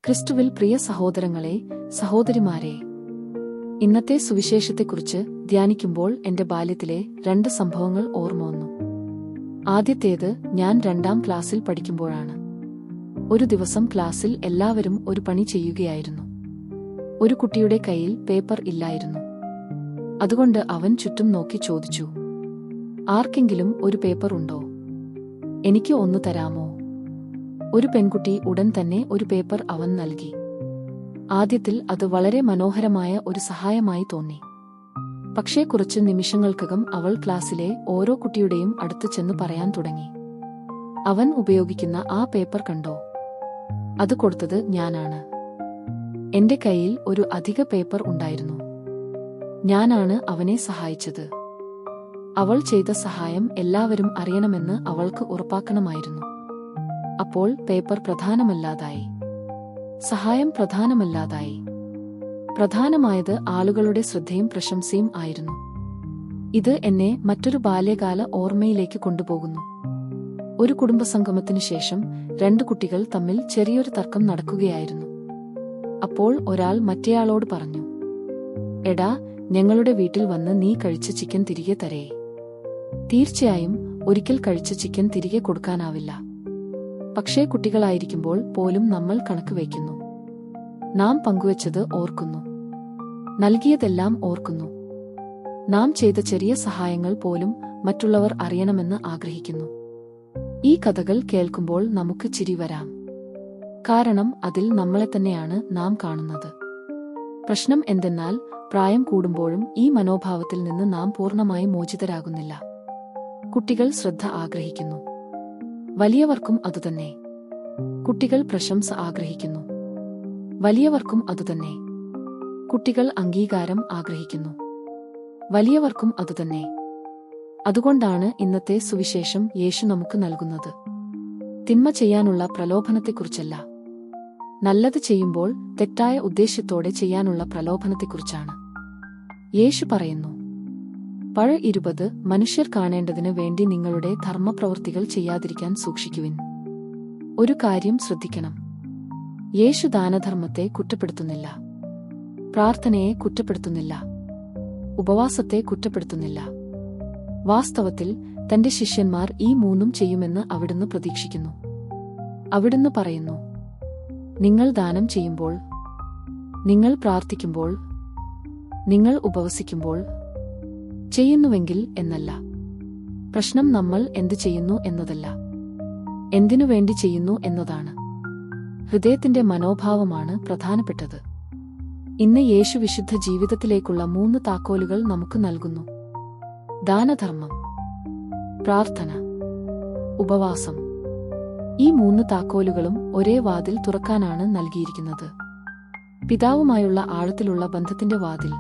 ക്രിസ്തുവിൽ പ്രിയ സഹോദരങ്ങളെ, സഹോദരിമാരെ, ഇന്നത്തെ സുവിശേഷത്തെക്കുറിച്ച് ധ്യാനിക്കുമ്പോൾ എന്റെ ബാല്യത്തിലെ 2 സംഭവങ്ങൾ ഓർമ്മ വന്നു. ആദ്യത്തേത് ഞാൻ 2ാം ക്ലാസ്സിൽ പഠിക്കുമ്പോഴാണ്. ഒരു ദിവസം ക്ലാസ്സിൽ എല്ലാവരും ഒരു പണി ചെയ്യുകയായിരുന്നു. ഒരു കുട്ടിയുടെ കയ്യിൽ പേപ്പർ ഇല്ലായിരുന്നു. അതുകൊണ്ട് അവൻ ചുറ്റും നോക്കി ചോദിച്ചു, ആർക്കെങ്കിലും ഒരു പേപ്പർ ഉണ്ടോ? എനിക്ക് ഒന്ന് തരാമോ? ഒരു പെൺകുട്ടി ഉടൻ തന്നെ ഒരു പേപ്പർ അവൻ നൽകി. ആദ്യത്തിൽ അത് വളരെ മനോഹരമായ ഒരു സഹായമായി തോന്നി. പക്ഷേ കുറച്ച് നിമിഷങ്ങൾക്കകം അവൾ ക്ലാസ്സിലെ ഓരോ കുട്ടിയുടെയും അടുത്ത് ചെന്ന് പറയാൻ തുടങ്ങി, അവൻ ഉപയോഗിക്കുന്ന ആ പേപ്പർ കണ്ടോ? അത് കൊടുത്തത് ഞാനാണ്. എന്റെ കയ്യിൽ ഒരു അധിക പേപ്പർ ഉണ്ടായിരുന്നു. ഞാനാണ് അവനെ സഹായിച്ചത്. അവൾ ചെയ്ത സഹായം എല്ലാവരും അറിയണമെന്ന് അവൾക്ക് ഉറപ്പാക്കണമായിരുന്നു. അപ്പോൾ പേപ്പർ പ്രധാനമല്ലാതായി. സഹായം പ്രധാനമല്ലാതായി. പ്രധാനമായത് ആളുകളുടെ ശ്രദ്ധയും പ്രശംസയും ആയിരുന്നു. ഇത് എന്നെ മറ്റൊരു ബാല്യകാല ഓർമ്മയിലേക്ക് കൊണ്ടുപോകുന്നു. ഒരു കുടുംബസംഗമത്തിനു ശേഷം 2 കുട്ടികൾ തമ്മിൽ ചെറിയൊരു തർക്കം നടക്കുകയായിരുന്നു. അപ്പോൾ ഒരാൾ മറ്റേയാളോട് പറഞ്ഞു, എടാ, ഞങ്ങളുടെ വീട്ടിൽ വന്ന് നീ കഴിച്ച ചിക്കൻ തിരികെ തരേ. തീർച്ചയായും ഒരിക്കൽ കഴിച്ച ചിക്കൻ തിരികെ കൊടുക്കാനാവില്ല. പക്ഷേ കുട്ടികളായിരിക്കുമ്പോൾ പോലും നമ്മൾ കണക്ക് വയ്ക്കുന്നു. നാം പങ്കുവച്ചത് ഓർക്കുന്നു. നൽകിയതെല്ലാം ഓർക്കുന്നു. നാം ചെയ്ത ചെറിയ സഹായങ്ങൾ പോലും മറ്റുള്ളവർ അറിയണമെന്ന് ആഗ്രഹിക്കുന്നു. ഈ കഥകൾ കേൾക്കുമ്പോൾ നമുക്ക് ചിരി വരാം. കാരണം അതിൽ നമ്മളെ തന്നെയാണ് നാം കാണുന്നത്. പ്രശ്നം എന്തെന്നാൽ പ്രായം കൂടുമ്പോഴും ഈ മനോഭാവത്തിൽ നിന്ന് നാം പൂർണ്ണമായി മോചിതരാകുന്നില്ല. കുട്ടികൾ ശ്രദ്ധ ആഗ്രഹിക്കുന്നു. വലിയവർക്കും അതുതന്നെ. കുട്ടികൾ പ്രശംസ ആഗ്രഹിക്കുന്നു. വലിയവർക്കും അതുതന്നെ. കുട്ടികൾ അംഗീകാരം ആഗ്രഹിക്കുന്നു. വലിയവർക്കും അതുതന്നെ. അതുകൊണ്ടാണ് ഇന്നത്തെ സുവിശേഷം യേശു നമുക്ക് നൽകുന്നത് തിന്മ ചെയ്യാനുള്ള പ്രലോഭനത്തെക്കുറിച്ചല്ല, നല്ലത് ചെയ്യുമ്പോൾ തെറ്റായ ഉദ്ദേശ്യത്തോടെ ചെയ്യാനുള്ള പ്രലോഭനത്തെക്കുറിച്ചാണ്. യേശു പറയുന്നു, 20 മനുഷ്യർ കാണേണ്ടതിന് വേണ്ടി നിങ്ങളുടെ ധർമ്മപ്രവൃത്തികൾ ചെയ്യാതിരിക്കാൻ സൂക്ഷിക്കുവിൻ. ഒരു കാര്യം ശ്രദ്ധിക്കണം. യേശു ദാനധർമ്മത്തെ കുറ്റപ്പെടുത്തുന്നില്ല. പ്രാർത്ഥനയെ കുറ്റപ്പെടുത്തുന്നില്ല. ഉപവാസത്തെ കുറ്റപ്പെടുത്തുന്നില്ല. വാസ്തവത്തിൽ തന്റെ ശിഷ്യന്മാർ ഈ 3 ചെയ്യുമെന്ന് അവിടുന്ന് പ്രതീക്ഷിക്കുന്നു. അവിടുന്ന് പറയുന്നു, നിങ്ങൾ ദാനം ചെയ്യുമ്പോൾ, നിങ്ങൾ പ്രാർത്ഥിക്കുമ്പോൾ, നിങ്ങൾ ഉപവസിക്കുമ്പോൾ ചെയ്യുന്നുവെങ്കിൽ എന്നല്ല. പ്രശ്നം നമ്മൾ എന്ത് ചെയ്യുന്നു എന്നതല്ല, എന്തിനു വേണ്ടി ചെയ്യുന്നു എന്നതാണ്. ഹൃദയത്തിന്റെ മനോഭാവമാണ് പ്രധാനപ്പെട്ടത്. ഇന്ന് യേശു വിശുദ്ധ ജീവിതത്തിലേക്കുള്ള 3 താക്കോലുകൾ നമുക്ക് നൽകുന്നു: ദാനധർമ്മം, പ്രാർത്ഥന, ഉപവാസം. ഈ 3 താക്കോലുകളും ഒരേ വാതിൽ തുറക്കാനാണ് നൽകിയിരിക്കുന്നത്. പിതാവുമായുള്ള ആഴത്തിലുള്ള ബന്ധത്തിന്റെ വാതിൽ.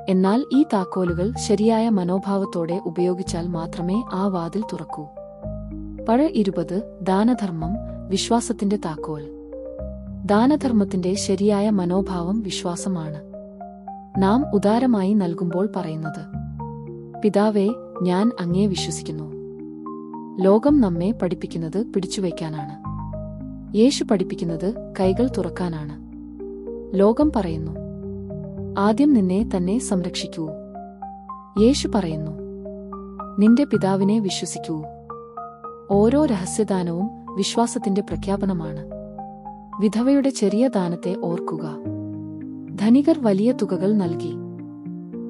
എന്നാൽ ഈ താക്കോലുകൾ ശരിയായ മനോഭാവത്തോടെ ഉപയോഗിച്ചാൽ മാത്രമേ ആ വാതിൽ തുറക്കൂ. 20 ദാനധർമ്മം, വിശ്വാസത്തിന്റെ താക്കോൽ. ദാനധർമ്മത്തിന്റെ ശരിയായ മനോഭാവം വിശ്വാസമാണ്. നാം ഉദാരമായി നൽകുമ്പോൾ പറയുന്നത്, പിതാവേ, ഞാൻ അങ്ങയെ വിശ്വസിക്കുന്നു. ലോകം നമ്മെ പഠിപ്പിക്കുന്നത് പിടിച്ചുവയ്ക്കാനാണ്. യേശു പഠിപ്പിക്കുന്നത് കൈകൾ തുറക്കാനാണ്. ലോകം പറയുന്നു, ആദ്യം നിന്നെ തന്നെ സംരക്ഷിക്കൂ. യേശു പറയുന്നു, നിന്റെ പിതാവിനെ വിശ്വസിക്കൂ. ഓരോ രഹസ്യദാനവും വിശ്വാസത്തിന്റെ പ്രഖ്യാപനമാണ്. വിധവയുടെ ചെറിയ ദാനത്തെ ഓർക്കുക. ധനികർ വലിയ തുകകൾ നൽകി.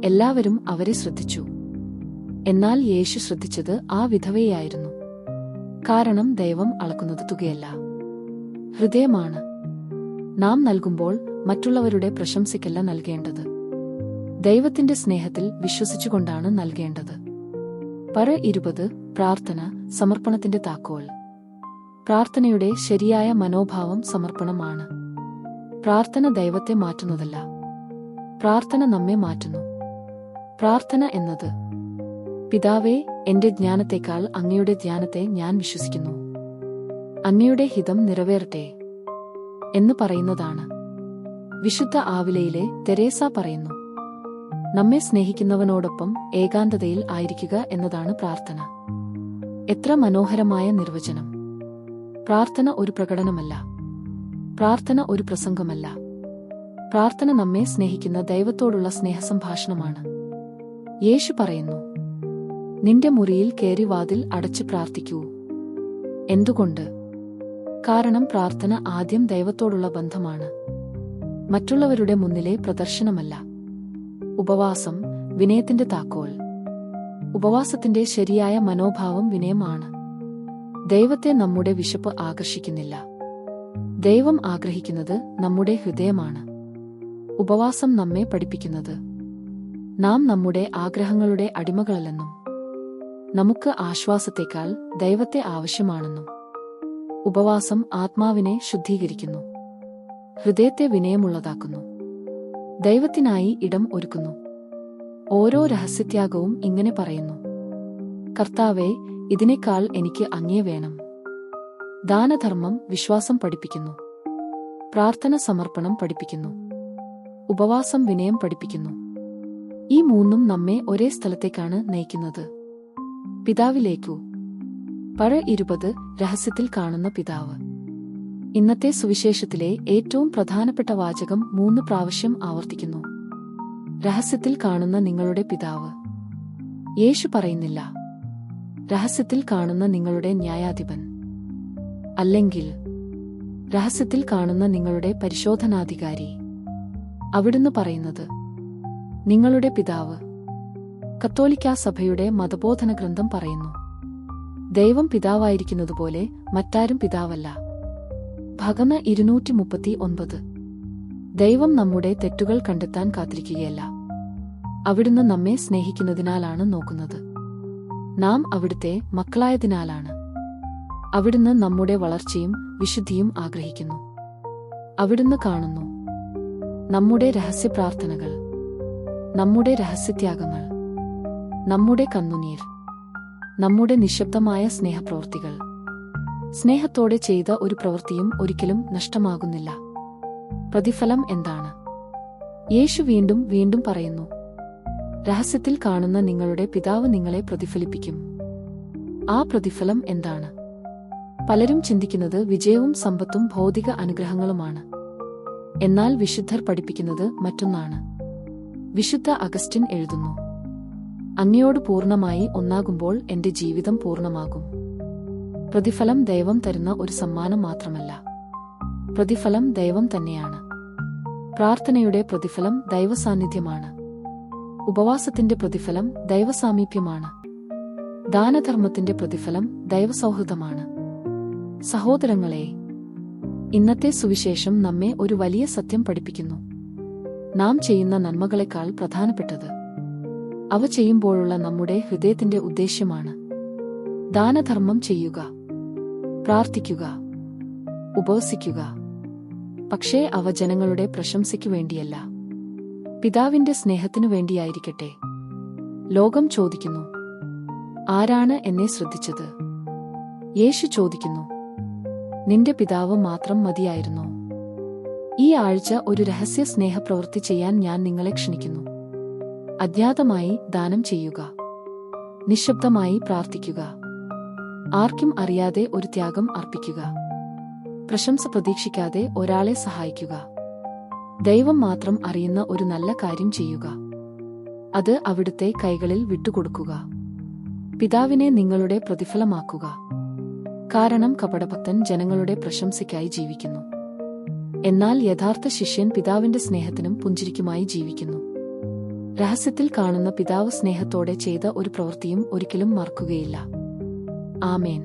എല്ലാവരും അവരെ ശ്രദ്ധിച്ചു. എന്നാൽ യേശു ശ്രദ്ധിച്ചത് ആ വിധവയെയായിരുന്നു. കാരണം ദൈവം അളക്കുന്നത് തുകയല്ല, ഹൃദയമാണ്. നാം നൽകുമ്പോൾ മറ്റുള്ളവരുടെ പ്രശംസയ്ക്കല്ല നൽകേണ്ടത്, ദൈവത്തിന്റെ സ്നേഹത്തിൽ വിശ്വസിച്ചുകൊണ്ടാണ് നൽകേണ്ടത്. 20 പ്രാർത്ഥന, സമർപ്പണത്തിന്റെ താക്കോൽ. പ്രാർത്ഥനയുടെ ശരിയായ മനോഭാവം സമർപ്പണമാണ്. പ്രാർത്ഥന ദൈവത്തെ മാറ്റുന്നതല്ല, പ്രാർത്ഥന നമ്മെ മാറ്റുന്നു. പ്രാർത്ഥന എന്നത്, പിതാവേ, എന്റെ ജ്ഞാനത്തേക്കാൾ അങ്ങയുടെ ജ്ഞാനത്തെ ഞാൻ വിശ്വസിക്കുന്നു. അങ്ങയുടെ ഹിതം നിറവേറട്ടെ എന്ന് പറയുന്നതാണ്. വിശുദ്ധ ആവിലയിലെ തെരേസ പറയുന്നു, നമ്മെ സ്നേഹിക്കുന്നവനോടൊപ്പം ഏകാന്തതയിൽ ആയിരിക്കുക എന്നതാണ് പ്രാർത്ഥന. എത്ര മനോഹരമായ നിർവചനം! പ്രാർത്ഥന ഒരു പ്രകടനമല്ല, പ്രാർത്ഥന ഒരു പ്രസംഗമല്ല. പ്രാർത്ഥന നമ്മെ സ്നേഹിക്കുന്ന ദൈവത്തോടുള്ള സ്നേഹസംഭാഷണമാണ്. യേശു പറയുന്നു, നിന്റെ മുറിയിൽ കയറി വാതിൽ അടച്ച് പ്രാർത്ഥിക്കൂ. എന്തുകൊണ്ട്? കാരണം പ്രാർത്ഥന ആദ്യം ദൈവത്തോടുള്ള ബന്ധമാണ്, മറ്റുള്ളവരുടെ മുന്നിലെ പ്രദർശനമല്ല. ഉപവാസം വിനയത്തിന്റെ താക്കോൽ. ഉപവാസത്തിന്റെ ശരിയായ മനോഭാവം വിനയമാണ്. ദൈവത്തെ നമ്മുടെ വിശപ്പ് ആകർഷിക്കുന്നില്ല. ദൈവം ആഗ്രഹിക്കുന്നത് നമ്മുടെ ഹൃദയമാണ്. ഉപവാസം നമ്മെ പഠിപ്പിക്കുന്നത് നാം നമ്മുടെ ആഗ്രഹങ്ങളുടെ അടിമകളല്ലെന്നും നമുക്ക് ആശ്വാസത്തേക്കാൾ ദൈവത്തെ ആവശ്യമാണെന്നും. ഉപവാസം ആത്മാവിനെ ശുദ്ധീകരിക്കുന്നു, ഹൃദയത്തെ വിനയമുള്ളതാക്കുന്നു, ദൈവത്തിനായി ഇടം ഒരുക്കുന്നു. ഓരോ രഹസ്യത്യാഗവും ഇങ്ങനെ പറയുന്നു, കർത്താവേ, ഇതിനേക്കാൾ എനിക്ക് അങ്ങയെ വേണം. ദാനധർമ്മം വിശ്വാസം പഠിപ്പിക്കുന്നു, പ്രാർത്ഥന സമർപ്പണം പഠിപ്പിക്കുന്നു, ഉപവാസം വിനയം പഠിപ്പിക്കുന്നു. ഈ മൂന്നും നമ്മെ ഒരേ സ്ഥലത്തേക്കാണ് നയിക്കുന്നത്, പിതാവിലേക്കു. പഴ 20 രഹസ്യത്തിൽ കാണുന്ന പിതാവ്. ഇന്നത്തെ സുവിശേഷത്തിലെ ഏറ്റവും പ്രധാനപ്പെട്ട വാചകം 3 പ്രാവശ്യം ആവർത്തിക്കുന്നു, രഹസ്യത്തിൽ കാണുന്ന നിങ്ങളുടെ പിതാവ്. യേശു പറയുന്നില്ല, രഹസ്യത്തിൽ കാണുന്ന നിങ്ങളുടെ ന്യായാധിപൻ, അല്ലെങ്കിൽ രഹസ്യത്തിൽ കാണുന്ന നിങ്ങളുടെ പരിശോധനാധികാരി. അവിടുന്ന് പറയുന്നത് നിങ്ങളുടെ പിതാവ്. കത്തോലിക്കാ സഭയുടെ മതബോധന ഗ്രന്ഥം പറയുന്നു, ദൈവം പിതാവായിരിക്കുന്നതുപോലെ മറ്റാരും പിതാവല്ല. ഭഗന 239. ദൈവം നമ്മുടെ തെറ്റുകൾ കണ്ടെത്താൻ കാത്തിരിക്കുകയല്ല, അവിടുന്ന് നമ്മെ സ്നേഹിക്കുന്നതിനാലാണ് നോക്കുന്നത്. നാം അവിടുത്തെ മക്കളായതിനാലാണ്. അവിടുന്ന് നമ്മുടെ വളർച്ചയും വിശുദ്ധിയും ആഗ്രഹിക്കുന്നു. അവിടുന്ന് കാണുന്നു നമ്മുടെ രഹസ്യപ്രാർത്ഥനകൾ, നമ്മുടെ രഹസ്യത്യാഗങ്ങൾ, നമ്മുടെ കണ്ണുനീർ, നമ്മുടെ നിശബ്ദമായ സ്നേഹപ്രവൃത്തികൾ. സ്നേഹത്തോടെ ചെയ്ത ഒരു പ്രവൃത്തിയും ഒരിക്കലും നഷ്ടമാകുന്നില്ല. പ്രതിഫലം എന്താണ്? യേശു വീണ്ടും വീണ്ടും പറയുന്നു, രഹസ്യത്തിൽ കാണുന്ന നിങ്ങളുടെ പിതാവ് നിങ്ങളെ പ്രതിഫലിപ്പിക്കും. ആ പ്രതിഫലം എന്താണ്? പലരും ചിന്തിക്കുന്നത് വിജയവും സമ്പത്തും ഭൗതിക അനുഗ്രഹങ്ങളുമാണ്. എന്നാൽ വിശുദ്ധർ പഠിപ്പിക്കുന്നത് മറ്റൊന്നാണ്. വിശുദ്ധ അഗസ്റ്റിൻ എഴുതുന്നു, അങ്ങയോട് പൂർണ്ണമായി ഒന്നാകുമ്പോൾ എന്റെ ജീവിതം പൂർണ്ണമാകും. പ്രതിഫലം ദൈവം തരുന്ന ഒരു സമ്മാനം മാത്രമല്ല, പ്രതിഫലം ദൈവം തന്നെയാണ്. പ്രാർത്ഥനയുടെ പ്രതിഫലം ദൈവസാന്നിധ്യമാണ്. ഉപവാസത്തിന്റെ പ്രതിഫലം ദൈവസാമീപ്യമാണ്. ദാനധർമ്മത്തിന്റെ പ്രതിഫലം ദൈവസൗഹൃദമാണ്. സഹോദരങ്ങളെ, ഇന്നത്തെ സുവിശേഷം നമ്മെ ഒരു വലിയ സത്യം പഠിപ്പിക്കുന്നു. നാം ചെയ്യുന്ന നന്മകളെക്കാൾ പ്രധാനപ്പെട്ടത് അവ ചെയ്യുമ്പോഴുള്ള നമ്മുടെ ഹൃദയത്തിന്റെ ഉദ്ദേശ്യമാണ്. ദാനധർമ്മം ചെയ്യുക, പ്രാർത്ഥിക്കുക, ഉപവസിക്കുക, പക്ഷേ അവ ജനങ്ങളുടെ പ്രശംസയ്ക്കു വേണ്ടിയല്ല, പിതാവിന്റെ സ്നേഹത്തിനു വേണ്ടിയായിരിക്കട്ടെ. ലോകം ചോദിക്കുന്നു, ആരാണ് എന്നെ ശ്രദ്ധിച്ചത്? യേശു ചോദിക്കുന്നു, നിന്റെ പിതാവ് മാത്രം മതിയായിരുന്നോ? ഈ ആഴ്ച ഒരു രഹസ്യ സ്നേഹപ്രവൃത്തി ചെയ്യാൻ ഞാൻ നിങ്ങളെ ക്ഷണിക്കുന്നു. അജ്ഞാതമായി ദാനം ചെയ്യുക, നിശബ്ദമായി പ്രാർത്ഥിക്കുക, ആർക്കും അറിയാതെ ഒരു ത്യാഗം അർപ്പിക്കുക, പ്രശംസ പ്രതീക്ഷിക്കാതെ ഒരാളെ സഹായിക്കുക, ദൈവം മാത്രം അറിയുന്ന ഒരു നല്ല കാര്യം ചെയ്യുക, അത് അവിടുത്തെ കൈകളിൽ വിട്ടുകൊടുക്കുക. പിതാവിനെ നിങ്ങളുടെ പ്രതിഫലമാക്കുക. കാരണം കപടഭക്തൻ ജനങ്ങളുടെ പ്രശംസയ്ക്കായി ജീവിക്കുന്നു, എന്നാൽ യഥാർത്ഥ ശിഷ്യൻ പിതാവിന്റെ സ്നേഹത്തിനും പുഞ്ചിരിക്കുമായി ജീവിക്കുന്നു. രഹസ്യത്തിൽ കാണുന്ന പിതാവ് സ്നേഹത്തോടെ ചെയ്ത ഒരു പ്രവൃത്തിയും ഒരിക്കലും മറക്കുകയില്ല. ആമേൻ.